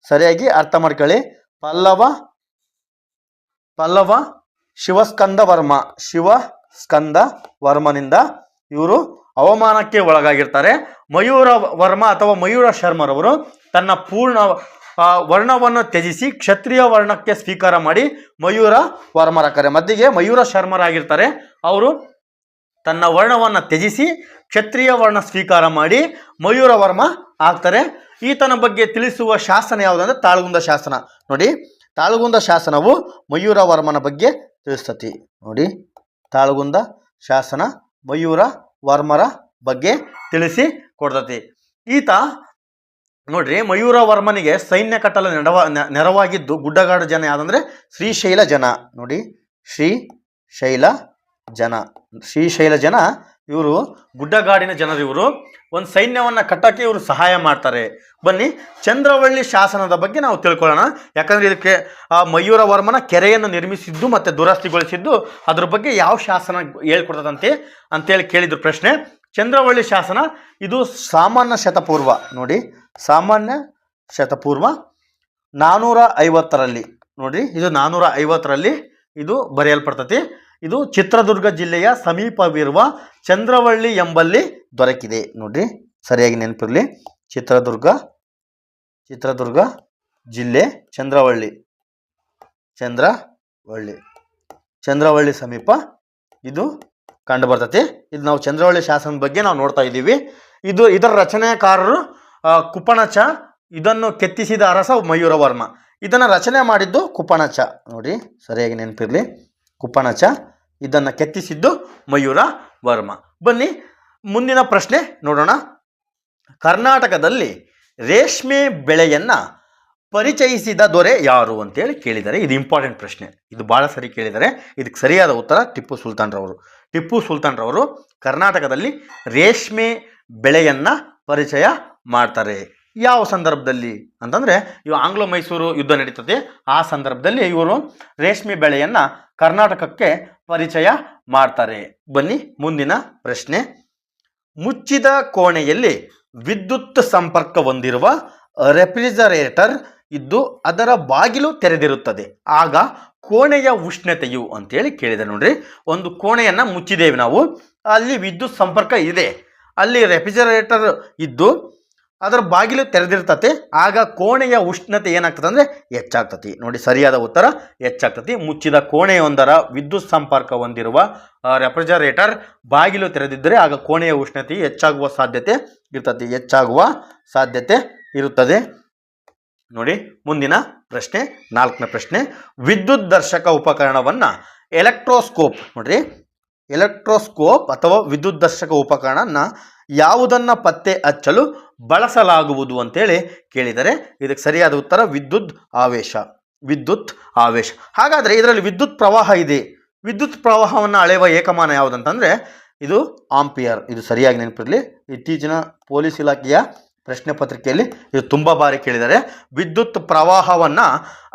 ಸರಿಯಾಗಿ ಅರ್ಥ ಮಾಡ್ಕೊಳ್ಳಿ. ಪಲ್ಲವ ಶಿವಸ್ಕಂದ ವರ್ಮನಿಂದ ಇವರು ಅವಮಾನಕ್ಕೆ ಒಳಗಾಗಿರ್ತಾರೆ. ಮಯೂರ ವರ್ಮ ಅಥವಾ ಮಯೂರ ಶರ್ಮರವರು ತನ್ನ ಪೂರ್ಣ ವರ್ಣವನ್ನು ತ್ಯಜಿಸಿ ಕ್ಷತ್ರಿಯ ವರ್ಣಕ್ಕೆ ಸ್ವೀಕಾರ ಮಾಡಿ ಮಯೂರ ವರ್ಮರಾಗ್ತಾರೆ. ಮಧ್ಯೆ ಮಯೂರ ಶರ್ಮರಾಗಿರ್ತಾರೆ. ಅವರು ತನ್ನ ವರ್ಣವನ್ನು ತ್ಯಜಿಸಿ ಕ್ಷತ್ರಿಯ ವರ್ಣ ಸ್ವೀಕಾರ ಮಾಡಿ ಮಯೂರ ವರ್ಮ ಆಗ್ತಾರೆ. ಈತನ ಬಗ್ಗೆ ತಿಳಿಸುವ ಶಾಸನ ಯಾವುದಂದ್ರೆ ತಾಳಗುಂದ ಶಾಸನ. ನೋಡಿ, ತಾಳಗುಂದ ಶಾಸನವು ಮಯೂರ ವರ್ಮನ ಬಗ್ಗೆ ತಿಳಿಸ್ತತಿ. ನೋಡಿ, ತಾಳಗುಂದ ಶಾಸನ ಮಯೂರ ವರ್ಮರ ಬಗ್ಗೆ ತಿಳಿಸಿ ಕೊಡ್ತತಿ. ಈತ ನೋಡ್ರಿ, ಮಯೂರ ವರ್ಮನಿಗೆ ಸೈನ್ಯ ಕಟ್ಟಲು ನೆರವಾಗಿದ್ದು ಗುಡ್ಡಗಾಡು ಜನ ಯಾವುದಂದ್ರೆ ಶ್ರೀಶೈಲ ಜನ. ನೋಡಿ, ಶ್ರೀಶೈಲ ಜನ ಇವರು ಗುಡ್ಡಗಾಡಿನ ಜನರು. ಇವರು ಒಂದು ಸೈನ್ಯವನ್ನು ಕಟ್ಟಕ್ಕೆ ಇವರು ಸಹಾಯ ಮಾಡ್ತಾರೆ. ಬನ್ನಿ ಚಂದ್ರವಳ್ಳಿ ಶಾಸನದ ಬಗ್ಗೆ ನಾವು ತಿಳ್ಕೊಳ್ಳೋಣ. ಯಾಕಂದರೆ ಇದಕ್ಕೆ ಮಯೂರ ವರ್ಮನ ಕೆರೆಯನ್ನು ನಿರ್ಮಿಸಿದ್ದು ಮತ್ತು ದುರಸ್ತಿಗೊಳಿಸಿದ್ದು ಅದ್ರ ಬಗ್ಗೆ ಯಾವ ಶಾಸನ ಹೇಳ್ಕೊಡ್ತದಂತೆ ಅಂತೇಳಿ ಕೇಳಿದ್ರು ಪ್ರಶ್ನೆ. ಚಂದ್ರವಳ್ಳಿ ಶಾಸನ ಇದು ಸಾಮಾನ್ಯ ಶತಪೂರ್ವ. ನೋಡಿ, ಸಾಮಾನ್ಯ ಶತಪೂರ್ವ 450ರಲ್ಲಿ. ನೋಡ್ರಿ, ಇದು 450ರಲ್ಲಿ ಇದು ಬರೆಯಲ್ಪಡ್ತತಿ. ಇದು ಚಿತ್ರದುರ್ಗ ಜಿಲ್ಲೆಯ ಸಮೀಪವಿರುವ ಚಂದ್ರವಳ್ಳಿ ಎಂಬಲ್ಲಿ ದೊರಕಿದೆ. ನೋಡ್ರಿ, ಸರಿಯಾಗಿ ನೆನಪಿರಲಿ. ಚಿತ್ರದುರ್ಗ ಜಿಲ್ಲೆ ಚಂದ್ರವಳ್ಳಿ ಸಮೀಪ ಇದು ಕಂಡು ಬರ್ತತಿ. ಇದು ನಾವು ಚಂದ್ರವಳ್ಳಿ ಶಾಸನದ ಬಗ್ಗೆ ನಾವು ನೋಡ್ತಾ ಇದ್ದೀವಿ. ಇದರ ರಚನೆಕಾರರು ಕುಪಣಚ. ಇದನ್ನು ಕೆತ್ತಿಸಿದ ಅರಸ ಮಯೂರ ವರ್ಮ. ಇದನ್ನು ರಚನೆ ಮಾಡಿದ್ದು ಕುಪಣಚ. ನೋಡಿ, ಸರಿಯಾಗಿ ನೆನಪಿರಲಿ. ಕುಪಣಚ ಇದನ್ನು ಕೆತ್ತಿಸಿದ್ದು ಮಯೂರ ವರ್ಮ. ಬನ್ನಿ ಮುಂದಿನ ಪ್ರಶ್ನೆ ನೋಡೋಣ. ಕರ್ನಾಟಕದಲ್ಲಿ ರೇಷ್ಮೆ ಬೆಳೆಯನ್ನು ಪರಿಚಯಿಸಿದ ದೊರೆ ಯಾರು ಅಂತೇಳಿ ಕೇಳಿದರೆ, ಇದು ಇಂಪಾರ್ಟೆಂಟ್ ಪ್ರಶ್ನೆ. ಇದು ಭಾಳ ಸರಿ ಕೇಳಿದರೆ. ಇದಕ್ಕೆ ಸರಿಯಾದ ಉತ್ತರ ಟಿಪ್ಪು ಸುಲ್ತಾನ್ರವರು ಕರ್ನಾಟಕದಲ್ಲಿ ರೇಷ್ಮೆ ಬೆಳೆಯನ್ನು ಪರಿಚಯ ಮಾಡ್ತಾರೆ. ಯಾವ ಸಂದರ್ಭದಲ್ಲಿ ಅಂತಂದರೆ, ಇವು ಆಂಗ್ಲೋ ಮೈಸೂರು ಯುದ್ಧ ನಡೀತದೆ. ಆ ಸಂದರ್ಭದಲ್ಲಿ ಇವರು ರೇಷ್ಮೆ ಬೆಳೆಯನ್ನು ಕರ್ನಾಟಕಕ್ಕೆ ಪರಿಚಯ ಮಾಡ್ತಾರೆ. ಬನ್ನಿ ಮುಂದಿನ ಪ್ರಶ್ನೆ. ಮುಚ್ಚಿದ ಕೋಣೆಯಲ್ಲಿ ವಿದ್ಯುತ್ ಸಂಪರ್ಕ ಹೊಂದಿರುವ ರೆಫ್ರಿಜರೇಟರ್ ಇದ್ದು ಅದರ ಬಾಗಿಲು ತೆರೆದಿರುತ್ತದೆ. ಆಗ ಕೋಣೆಯ ಉಷ್ಣತೆಯು ಅಂತೇಳಿ ಕೇಳಿದೆ. ನೋಡ್ರಿ, ಒಂದು ಕೋಣೆಯನ್ನು ಮುಚ್ಚಿದ್ದೇವೆ ನಾವು, ಅಲ್ಲಿ ವಿದ್ಯುತ್ ಸಂಪರ್ಕ ಇದೆ, ಅಲ್ಲಿ ರೆಫ್ರಿಜರೇಟರ್ ಇದ್ದು ಅದರ ಬಾಗಿಲು ತೆರೆದಿರ್ತತೆ. ಆಗ ಕೋಣೆಯ ಉಷ್ಣತೆ ಏನಾಗ್ತದೆ ಅಂದರೆ ಹೆಚ್ಚಾಗ್ತತಿ. ನೋಡಿ, ಸರಿಯಾದ ಉತ್ತರ ಹೆಚ್ಚಾಗ್ತತಿ. ಮುಚ್ಚಿದ ಕೋಣೆಯೊಂದರ ವಿದ್ಯುತ್ ಸಂಪರ್ಕ ಹೊಂದಿರುವ ರೆಫ್ರಿಜರೇಟರ್ ಬಾಗಿಲು ತೆರೆದಿದ್ದರೆ ಆಗ ಕೋಣೆಯ ಉಷ್ಣತೆ ಹೆಚ್ಚಾಗುವ ಸಾಧ್ಯತೆ ಇರುತ್ತದೆ. ನೋಡಿ, ಮುಂದಿನ ಪ್ರಶ್ನೆ 4ನೇ ಪ್ರಶ್ನೆ. ವಿದ್ಯುತ್ ದರ್ಶಕ ಉಪಕರಣವನ್ನು ಎಲೆಕ್ಟ್ರೋಸ್ಕೋಪ್. ನೋಡ್ರಿ, ಎಲೆಕ್ಟ್ರೋಸ್ಕೋಪ್ ಅಥವಾ ವಿದ್ಯುತ್ ದರ್ಶಕ ಉಪಕರಣನ ಯಾವುದನ್ನು ಪತ್ತೆ ಹಚ್ಚಲು ಬಳಸಲಾಗುವುದು ಅಂತೇಳಿ ಕೇಳಿದರೆ, ಇದಕ್ಕೆ ಸರಿಯಾದ ಉತ್ತರ ವಿದ್ಯುತ್ ಆವೇಶ. ಹಾಗಾದರೆ ಇದರಲ್ಲಿ ವಿದ್ಯುತ್ ಪ್ರವಾಹ ಇದೆ. ವಿದ್ಯುತ್ ಪ್ರವಾಹವನ್ನು ಅಳೆಯುವ ಏಕಮಾನ ಯಾವುದಂತಂದರೆ ಇದು ಆಂಪಿಯರ್. ಇದು ಸರಿಯಾಗಿ ನೆನಪಿರಲಿ. ಇತ್ತೀಚಿನ ಪೊಲೀಸ್ ಇಲಾಖೆಯ ಪ್ರಶ್ನೆ ಪತ್ರಿಕೆಯಲ್ಲಿ ಇದು ತುಂಬ ಬಾರಿ ಕೇಳಿದ್ದಾರೆ. ವಿದ್ಯುತ್ ಪ್ರವಾಹವನ್ನು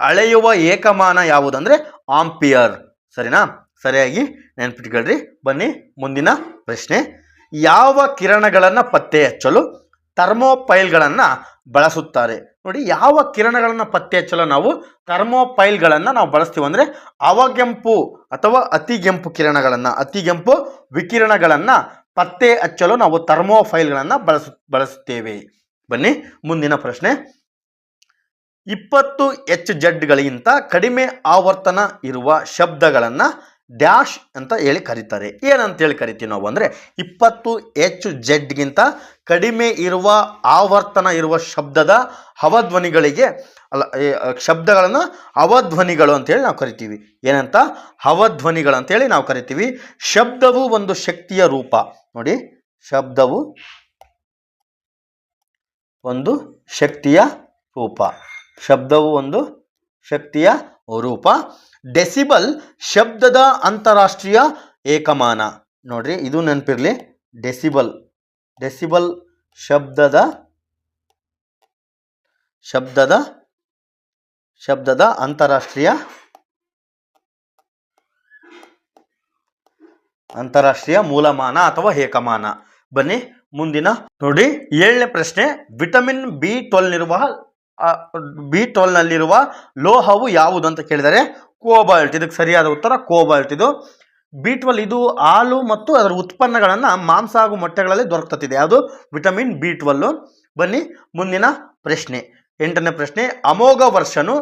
ಅಳೆಯುವ ಏಕಮಾನ ಯಾವುದಂದರೆ ಆಂಪಿಯರ್. ಸರಿನಾ? ಸರಿಯಾಗಿ ನೆನಪಿಟ್ಕೊಳ್ರಿ. ಬನ್ನಿ ಮುಂದಿನ ಪ್ರಶ್ನೆ. ಯಾವ ಕಿರಣಗಳನ್ನು ಪತ್ತೆ ಹಚ್ಚಲು ಥರ್ಮೋಪೈಲ್ಗಳನ್ನು ಬಳಸುತ್ತಾರೆ? ನೋಡಿ, ಯಾವ ಕಿರಣಗಳನ್ನು ಪತ್ತೆ ಹಚ್ಚಲು ನಾವು ಥರ್ಮೋಪೈಲ್ಗಳನ್ನು ನಾವು ಬಳಸ್ತೀವಿ ಅಂದರೆ ಅವಗೆಂಪು ಅಥವಾ ಅತಿಗೆಂಪು ಕಿರಣಗಳನ್ನು, ಅತಿಗೆಂಪು ವಿಕಿರಣಗಳನ್ನು ಪತ್ತೆ ಹಚ್ಚಲು ನಾವು ಥರ್ಮೋಪೈಲ್ಗಳನ್ನು ಬಳಸುತ್ತೇವೆ. ಬನ್ನಿ ಮುಂದಿನ ಪ್ರಶ್ನೆ. 20 HZ ಕಡಿಮೆ ಆವರ್ತನ ಇರುವ ಶಬ್ದಗಳನ್ನು ಡ್ಯಾಶ್ ಅಂತ ಹೇಳಿ ಕರೀತಾರೆ. ಏನಂತೇಳಿ ಕರಿತೀವಿ ನಾವು ಅಂದರೆ 20 HZ ಕಡಿಮೆ ಇರುವ ಆವರ್ತನ ಇರುವ ಶಬ್ದದ ಅವಧ್ವನಿಗಳಿಗೆ ಶಬ್ದಗಳನ್ನು ಅವಧ್ವನಿಗಳು ಅಂತೇಳಿ ನಾವು ಕರಿತೀವಿ. ಏನಂತ? ಅವಧ್ವನಿಗಳು ಅಂತೇಳಿ ನಾವು ಕರಿತೀವಿ. ಶಬ್ದವು ಒಂದು ಶಕ್ತಿಯ ರೂಪ. ನೋಡಿ, ಶಬ್ದವು ಒಂದು ಶಕ್ತಿಯ ರೂಪ. ಶಬ್ದವು ಒಂದು ಶಕ್ತಿಯ ರೂಪ. ಡೆಸಿಬಲ್ ಶಬ್ದದ ಅಂತಾರಾಷ್ಟ್ರೀಯ ಏಕಮಾನ. ನೋಡ್ರಿ, ಇದು ನೆನಪಿರಲಿ. ಡೆಸಿಬಲ್ ಶಬ್ದದ ಅಂತಾರಾಷ್ಟ್ರೀಯ ಮೂಲಮಾನ ಅಥವಾ ಏಕಮಾನ. ಬನ್ನಿ ಮುಂದಿನ ನೋಡಿ 7ನೇ ಪ್ರಶ್ನೆ. ವಿಟಮಿನ್ B12 ನಲ್ಲಿರುವ ಲೋಹವು ಯಾವುದು ಅಂತ ಕೇಳಿದರೆ ಕೋಬಾಲ್ಟ್. ಇದಕ್ಕೆ ಸರಿಯಾದ ಉತ್ತರ ಕೋಬಾಲ್ಟ್. ಇದು B12 ಇದು ಹಾಲು ಮತ್ತು ಅದರ ಉತ್ಪನ್ನಗಳನ್ನು ಮಾಂಸ ಹಾಗೂ ಮೊಟ್ಟೆಗಳಲ್ಲಿ ದೊರಕುತ್ತದೆ. ಯಾವುದು? Vitamin B12. ಬನ್ನಿ ಮುಂದಿನ ಪ್ರಶ್ನೆ. 8ನೇ ಪ್ರಶ್ನೆ. ಅಮೋಘ ವರ್ಷನು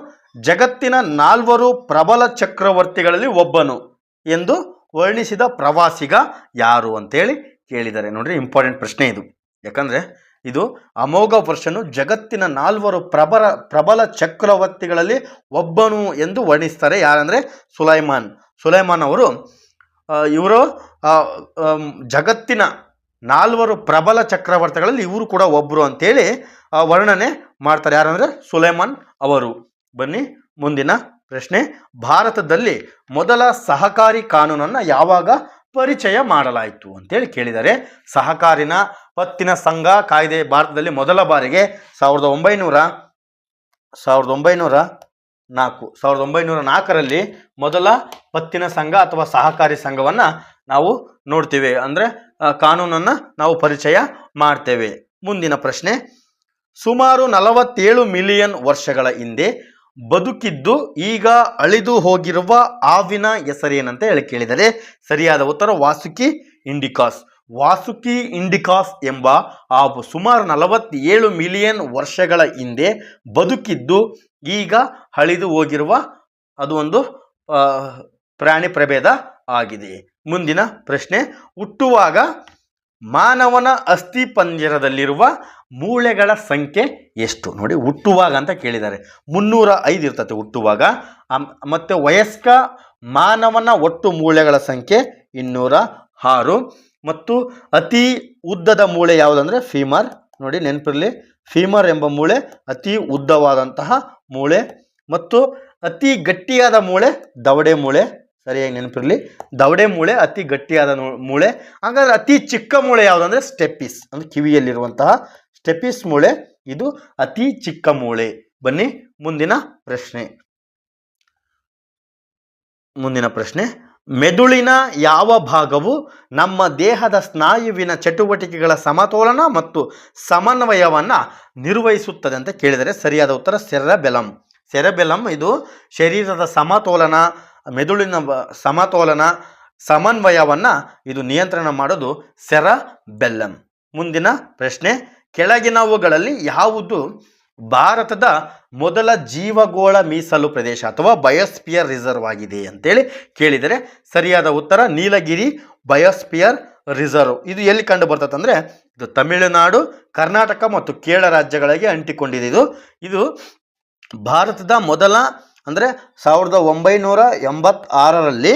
ಜಗತ್ತಿನ 4 ಪ್ರಬಲ ಚಕ್ರವರ್ತಿಗಳಲ್ಲಿ ಒಬ್ಬನು ಎಂದು ವರ್ಣಿಸಿದ ಪ್ರವಾಸಿಗ ಯಾರು ಅಂತೇಳಿ ಕೇಳಿದ್ದಾರೆ. ನೋಡ್ರಿ, ಇಂಪಾರ್ಟೆಂಟ್ ಪ್ರಶ್ನೆ ಇದು. ಯಾಕಂದರೆ ಇದು ಅಮೋಘ ವರ್ಷನು ಜಗತ್ತಿನ 4 ಪ್ರಬಲ ಚಕ್ರವರ್ತಿಗಳಲ್ಲಿ ಒಬ್ಬನು ಎಂದು ವರ್ಣಿಸ್ತಾರೆ. ಯಾರಂದರೆ ಸುಲೈಮಾನ್ ಅವರು. ಇವರು ಜಗತ್ತಿನ 4 ಪ್ರಬಲ ಚಕ್ರವರ್ತಿಗಳಲ್ಲಿ ಇವರು ಕೂಡ ಒಬ್ಬರು ಅಂತೇಳಿ ವರ್ಣನೆ ಮಾಡ್ತಾರೆ. ಯಾರಂದರೆ ಸುಲೈಮಾನ್ ಅವರು. ಬನ್ನಿ ಮುಂದಿನ ಪ್ರಶ್ನೆ. ಭಾರತದಲ್ಲಿ ಮೊದಲ ಸಹಕಾರಿ ಕಾನೂನನ್ನು ಯಾವಾಗ ಪರಿಚಯ ಮಾಡಲಾಯಿತು ಅಂತೇಳಿ ಕೇಳಿದ್ದಾರೆ. ಸಹಕಾರಿನ ಪತ್ತಿನ ಸಂಘ ಕಾಯ್ದೆ ಭಾರತದಲ್ಲಿ ಮೊದಲ ಬಾರಿಗೆ 1904ರಲ್ಲಿ ಮೊದಲ ಪತ್ತಿನ ಸಂಘ ಅಥವಾ ಸಹಕಾರಿ ಸಂಘವನ್ನು ನಾವು ನೋಡ್ತೀವಿ. ಅಂದರೆ ಕಾನೂನನ್ನು ನಾವು ಪರಿಚಯ ಮಾಡ್ತೇವೆ. ಮುಂದಿನ ಪ್ರಶ್ನೆ. ಸುಮಾರು 47 ಮಿಲಿಯನ್ ವರ್ಷಗಳ ಹಿಂದೆ ಬದುಕಿದ್ದು ಈಗ ಅಳಿದು ಹೋಗಿರುವ ಹಾವಿನ ಹೆಸರೇನಂತ ಹೇಳಿ ಕೇಳಿದರೆ ಸರಿಯಾದ ಉತ್ತರ ವಾಸುಕಿ ಇಂಡಿಕಾಸ್ ಎಂಬ ಹಾವು ಸುಮಾರು 47 ಮಿಲಿಯನ್ ವರ್ಷಗಳ ಹಿಂದೆ ಬದುಕಿದ್ದು ಈಗ ಅಳಿದು ಹೋಗಿರುವ ಅದು ಒಂದು ಪ್ರಾಣಿ ಪ್ರಭೇದ ಆಗಿದೆ. ಮುಂದಿನ ಪ್ರಶ್ನೆ. ಹುಟ್ಟುವಾಗ ಮಾನವನ ಅಸ್ಥಿಪಂಜರದಲ್ಲಿರುವ ಮೂಳೆಗಳ ಸಂಖ್ಯೆ ಎಷ್ಟು? ನೋಡಿ, ಹುಟ್ಟುವಾಗ ಅಂತ ಕೇಳಿದ್ದಾರೆ. 305 ಇರ್ತದೆ ಹುಟ್ಟುವಾಗ. ಮತ್ತು ವಯಸ್ಕ ಮಾನವನ ಒಟ್ಟು ಮೂಳೆಗಳ ಸಂಖ್ಯೆ 206. ಮತ್ತು ಅತಿ ಉದ್ದದ ಮೂಳೆ ಯಾವುದಂದರೆ ಫೀಮರ್. ನೋಡಿ, ನೆನಪಿರಲಿ, ಫೀಮರ್ ಎಂಬ ಮೂಳೆ ಅತಿ ಉದ್ದವಾದಂತಹ ಮೂಳೆ. ಮತ್ತು ಅತಿ ಗಟ್ಟಿಯಾದ ಮೂಳೆ ದವಡೆ ಮೂಳೆ. ಸರಿಯಾಗಿ ನೆನಪಿರಲಿ, ದವಡೆ ಮೂಳೆ ಅತಿ ಗಟ್ಟಿಯಾದ ಮೂಳೆ. ಹಾಗಾದರೆ ಅತಿ ಚಿಕ್ಕ ಮೂಳೆ ಯಾವುದಂದರೆ ಸ್ಟೆಪಿಸ್, ಅಂದರೆ ಕಿವಿಯಲ್ಲಿರುವಂತಹ ಸ್ಟೆಪಿಸ್ ಮೂಳೆ, ಇದು ಅತಿ ಚಿಕ್ಕ ಮೂಳೆ. ಬನ್ನಿ ಮುಂದಿನ ಪ್ರಶ್ನೆ. ಮೆದುಳಿನ ಯಾವ ಭಾಗವು ನಮ್ಮ ದೇಹದ ಸ್ನಾಯುವಿನ ಚಟುವಟಿಕೆಗಳ ಸಮತೋಲನ ಮತ್ತು ಸಮನ್ವಯವನ್ನು ನಿರ್ವಹಿಸುತ್ತದೆ ಅಂತ ಕೇಳಿದರೆ ಸರಿಯಾದ ಉತ್ತರ ಸೆರೆಬೆಲಮ್. ಇದು ಶರೀರದ ಸಮತೋಲನ, ಮೆದುಳಿನ ಸಮನ್ವಯವನ್ನು ಇದು ನಿಯಂತ್ರಣ ಮಾಡೋದು ಸೆರೆಬೆಲ್ಲಮ್. ಮುಂದಿನ ಪ್ರಶ್ನೆ. ಕೆಳಗಿನವುಗಳಲ್ಲಿ ಯಾವುದು ಭಾರತದ ಮೊದಲ ಜೀವಗೋಳ ಮೀಸಲು ಪ್ರದೇಶ ಅಥವಾ ಬಯೋಸ್ಪಿಯರ್ ರಿಸರ್ವ್ ಆಗಿದೆ ಅಂತೇಳಿ ಕೇಳಿದರೆ ಸರಿಯಾದ ಉತ್ತರ ನೀಲಗಿರಿ ಬಯೋಸ್ಪಿಯರ್ ರಿಸರ್ವ್. ಇದು ಎಲ್ಲಿ ಕಂಡು ಬರ್ತದೆ ಅಂದರೆ ಇದು ತಮಿಳುನಾಡು, ಕರ್ನಾಟಕ ಮತ್ತು ಕೇರಳ ರಾಜ್ಯಗಳಿಗೆ ಅಂಟಿಕೊಂಡಿದೆ. ಇದು ಭಾರತದ ಮೊದಲ ಅಂದರೆ 1986ರಲ್ಲಿ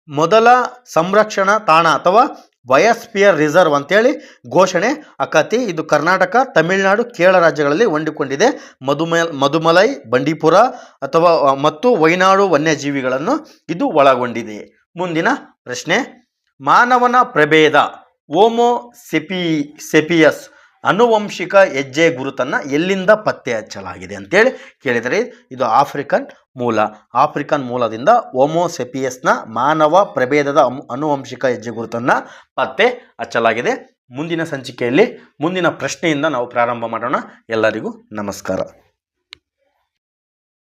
ಮೊದಲ ಸಂರಕ್ಷಣಾ ತಾಣ ಅಥವಾ ಬಯೋಸ್ಪಿಯರ್ ರಿಸರ್ವ್ ಅಂತೇಳಿ ಘೋಷಣೆ ಆಕತಿ. ಇದು ಕರ್ನಾಟಕ, ತಮಿಳುನಾಡು, ಕೇರಳ ರಾಜ್ಯಗಳಲ್ಲಿ ಹೊಂದಿಕೊಂಡಿದೆ. ಮಧುಮಲೈ, ಬಂಡೀಪುರ ಮತ್ತು ವೈನಾಡು ವನ್ಯಜೀವಿಗಳನ್ನು ಇದು ಒಳಗೊಂಡಿದೆ. ಮುಂದಿನ ಪ್ರಶ್ನೆ. ಮಾನವನ ಪ್ರಭೇದ ಹೋಮೋ ಸೆಪಿಯಸ್ ಆನುವಂಶಿಕ ಹೆಜ್ಜೆ ಗುರುತನ್ನು ಎಲ್ಲಿಂದ ಪತ್ತೆ ಹಚ್ಚಲಾಗಿದೆ ಅಂತೇಳಿ ಕೇಳಿದರೆ ಇದು ಆಫ್ರಿಕನ್ ಮೂಲದಿಂದ ಹೋಮೋಸೆಪಿಯಸ್ನ ಮಾನವ ಪ್ರಭೇದದ ಆನುವಂಶಿಕ ಹೆಜ್ಜೆ ಗುರುತನ್ನು ಪತ್ತೆ ಹಚ್ಚಲಾಗಿದೆ. ಮುಂದಿನ ಸಂಚಿಕೆಯಲ್ಲಿ ಮುಂದಿನ ಪ್ರಶ್ನೆಯಿಂದ ನಾವು ಪ್ರಾರಂಭ ಮಾಡೋಣ. ಎಲ್ಲರಿಗೂ ನಮಸ್ಕಾರ.